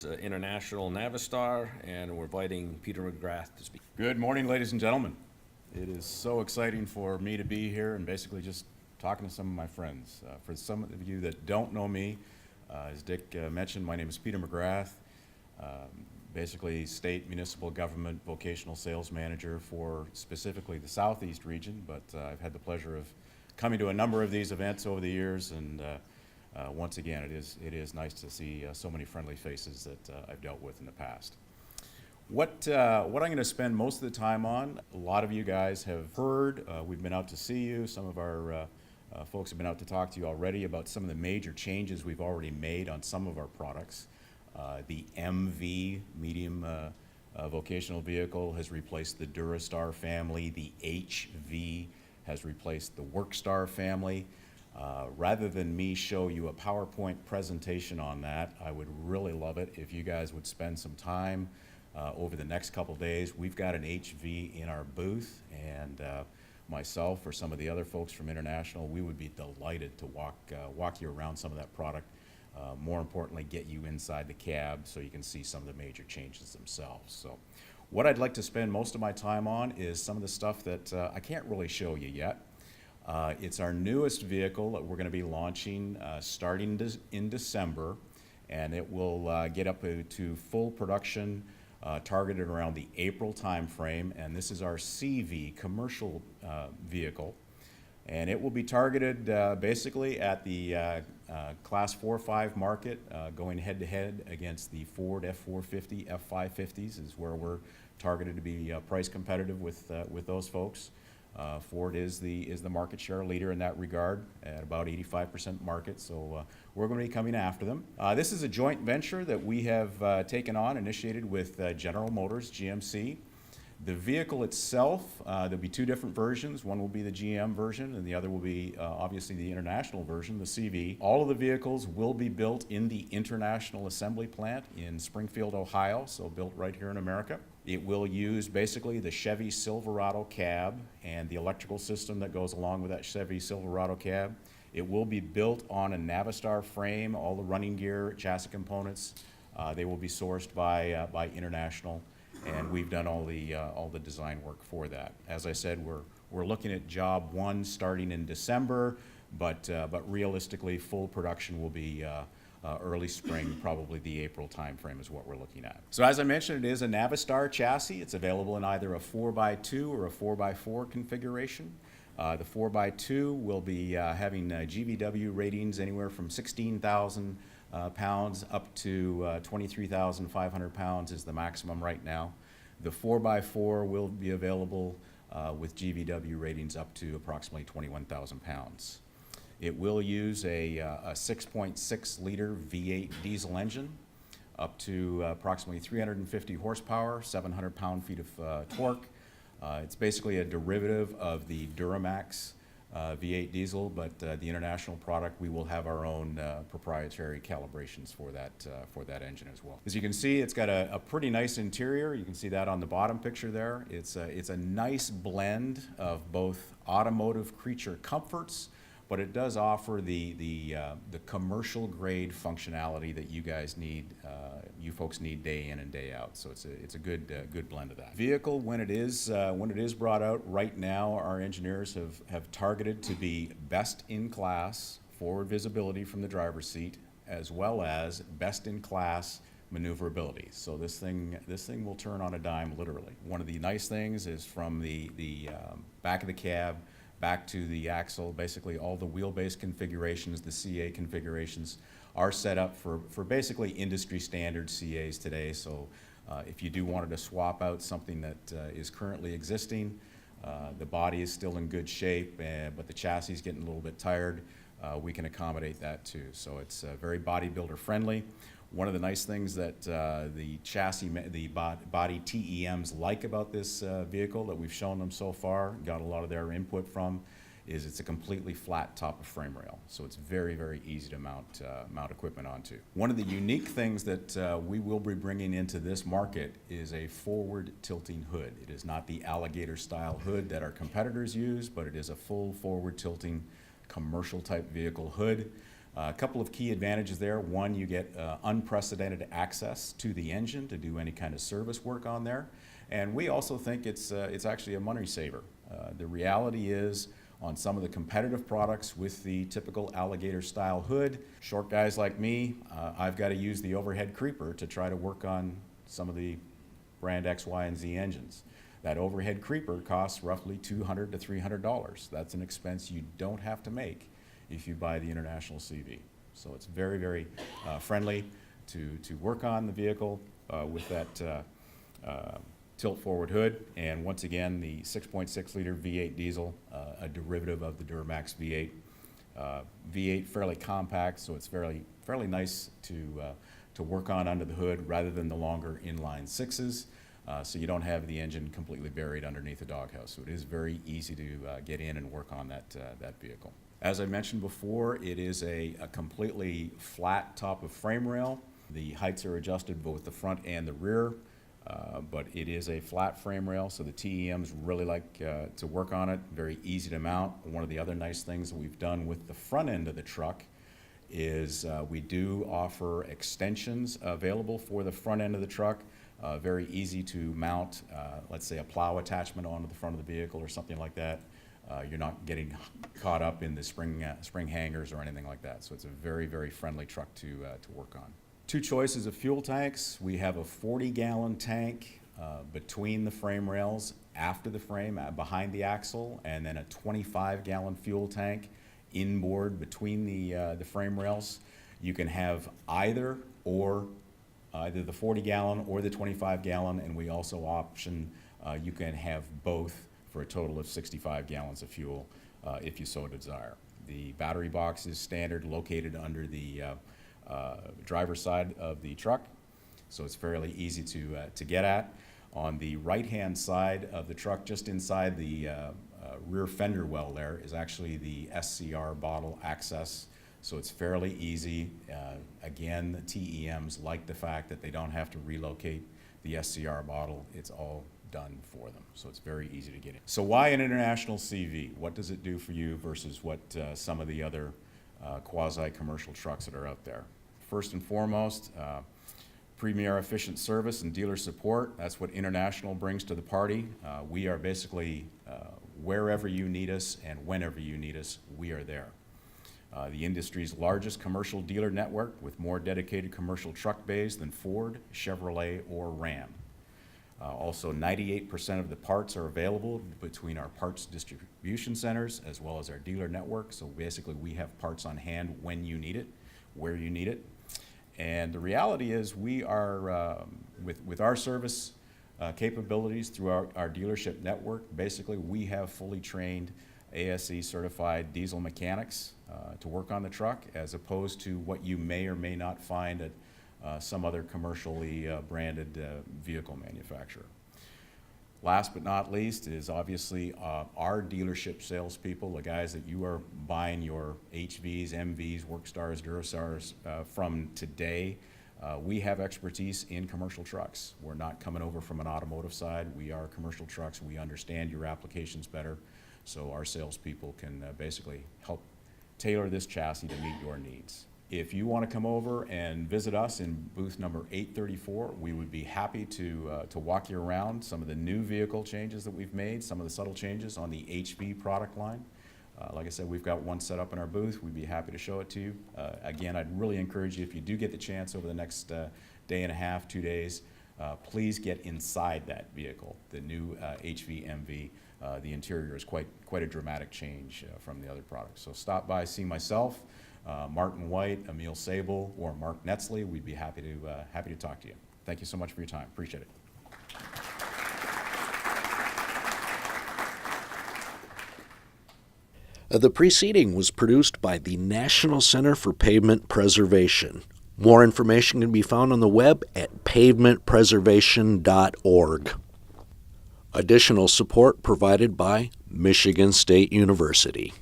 International Navistar, and we're inviting Peter McGrath to speak. Good morning, ladies and gentlemen. It is so exciting for me to be here and basically just talking to some of my friends. For some of you that don't know me, as Dick mentioned, my name is Peter McGrath, basically state municipal government vocational sales manager for specifically the Southeast region, but I've had the pleasure of coming to a number of these events over the years, and once again, it is nice to see so many friendly faces that I've dealt with in the past. What I'm going to spend most of the time on, a lot of you guys have heard, we've been out to see you, some of our folks have been out to talk to you already about some of the major changes we've already made on some of our products. The MV, medium vocational vehicle, has replaced the Durastar family. The HV has replaced the Workstar family. Rather than me show you a PowerPoint presentation on that, I would really love it if you guys would spend some time over the next couple days. We've got an HV in our booth, and myself or some of the other folks from International, we would be delighted to walk you around some of that product. More importantly, get you inside the cab so you can see some of the major changes themselves. So what I'd like to spend most of my time on is some of the stuff that I can't really show you yet. It's our newest vehicle that we're going to be launching starting in December, and it will get up to full production targeted around the April timeframe, and this is our CV commercial vehicle. And it will be targeted basically at the Class 4 or 5 market, going head-to-head against the Ford F450, F550s is where we're targeted to be price competitive with those folks. Ford is the market share leader in that regard at about 85% market, so we're going to be coming after them. This is a joint venture that we have taken on, initiated with General Motors, GMC. The vehicle itself, there'll be two different versions. One will be the GM version, and the other will be obviously the International version, the CV. All of the vehicles will be built in the International Assembly Plant in Springfield, Ohio, so built right here in America. It will use basically the Chevy Silverado cab and the electrical system that goes along with that Chevy Silverado cab. It will be built on a Navistar frame. All the running gear, chassis components, they will be sourced by International, and we've done all the design work for that. As I said, we're looking at job one starting in December, but realistically, full production will be early spring, probably the April timeframe is what we're looking at. So as I mentioned, it is a Navistar chassis. It's available in either a 4x2 or a 4x4 configuration. The 4x2 will be having GVW ratings anywhere from 16,000 pounds up to 23,500 pounds is the maximum right now. The 4x4 will be available with GVW ratings up to approximately 21,000 pounds. It will use a 6.6 liter V8 diesel engine up to approximately 350 horsepower, 700 pound-feet of torque. It's basically a derivative of the Duramax V8 diesel, but the International product, we will have our own proprietary calibrations for that engine as well. As you can see, it's got a pretty nice interior. You can see that on the bottom picture there. It's a nice blend of both automotive creature comforts, but it does offer the commercial grade functionality that you guys need, you folks need day in and day out. So it's a good blend of that. Vehicle, when it is brought out right now, our engineers have targeted to be best in class forward visibility from the driver's seat, as well as best in class maneuverability. So this thing will turn on a dime, literally. One of the nice things is from the back of the cab back to the axle, basically all the wheelbase configurations, the CA configurations, are set up for basically industry standard CAs today. So if you do wanted to swap out something that is currently existing, the body is still in good shape, but the chassis is getting a little bit tired, we can accommodate that too. So it's very bodybuilder friendly. One of the nice things that the chassis, the body TEMs like about this vehicle that we've shown them so far, got a lot of their input from, is it's a completely flat top of frame rail. So it's very, very easy to mount equipment onto. One of the unique things that we will be bringing into this market is a forward tilting hood. It is not the alligator style hood that our competitors use, but it is a full forward tilting commercial type vehicle hood. A couple of key advantages there. One, you get unprecedented access to the engine to do any kind of service work on there. And we also think it's actually a money saver. The reality is, on some of the competitive products with the typical alligator style hood, short guys like me, I've got to use the overhead creeper to try to work on some of the brand X, Y, and Z engines. That overhead creeper costs roughly $200 to $300. That's an expense you don't have to make if you buy the International CV. So it's very, very friendly to work on the vehicle with that tilt forward hood. And once again, the 6.6 liter V8 diesel, a derivative of the Duramax V8. V8 fairly compact, so it's fairly nice to work on under the hood rather than the longer inline sixes. So you don't have the engine completely buried underneath the doghouse. So it is very easy to get in and work on that vehicle. As I mentioned before, it is a completely flat top of frame rail. The heights are adjusted both the front and the rear, but it is a flat frame rail, so the TEMs really like to work on it. Very easy to mount. One of the other nice things that we've done with the front end of the truck is we do offer extensions available for the front end of the truck. Very easy to mount, let's say a plow attachment onto the front of the vehicle or something like that. You're not getting caught up in the spring hangers or anything like that. So it's a very, very friendly truck to work on. Two choices of fuel tanks. We have a 40-gallon tank between the frame rails, after the frame, behind the axle, and then a 25-gallon fuel tank inboard between the frame rails. You can have either the 40-gallon or the 25-gallon, and we also option you can have both for a total of 65 gallons of fuel if you so desire. The battery box is standard, located under the driver's side of the truck, so it's fairly easy to get at. On the right-hand side of the truck, just inside the rear fender well there, is actually the SCR bottle access. So it's fairly easy. Again, the TEMs like the fact that they don't have to relocate the SCR bottle. It's all done for them. So it's very easy to get in. So why an International CV? What does it do for you versus what some of the other quasi-commercial trucks that are out there? First and foremost, premier efficient service and dealer support. That's what International brings to the party. We are basically wherever you need us and whenever you need us, we are there. The industry's largest commercial dealer network with more dedicated commercial truck bays than Ford, Chevrolet, or Ram. Also, 98% of the parts are available between our parts distribution centers as well as our dealer network. So basically, we have parts on hand when you need it, where you need it. And the reality is we are, with our service capabilities through our dealership network, basically we have fully trained ASE certified diesel mechanics to work on the truck, as opposed to what you may or may not find at some other commercially branded vehicle manufacturer. Last but not least is obviously our dealership salespeople, the guys that you are buying your HVs, MVs, Workstars, Durastars from today. We have expertise in commercial trucks. We're not coming over from an automotive side. We are commercial trucks. We understand your applications better. So our salespeople can basically help tailor this chassis to meet your needs. If you want to come over and visit us in booth number 834, we would be happy to walk you around some of the new vehicle changes that we've made, some of the subtle changes on the HV product line. Like I said, we've got one set up in our booth. We'd be happy to show it to you. Again, I'd really encourage you, if you do get the chance over the next day and a half, 2 days, please get inside that vehicle, the new HV MV. The interior is quite a dramatic change from the other products. So stop by, see myself, Martin White, Emil Sable, or Mark Netzley. We'd be happy to talk to you. Thank you so much for your time. Appreciate it. The preceding was produced by the National Center for Pavement Preservation. More information can be found on the web at pavementpreservation.org. Additional support provided by Michigan State University.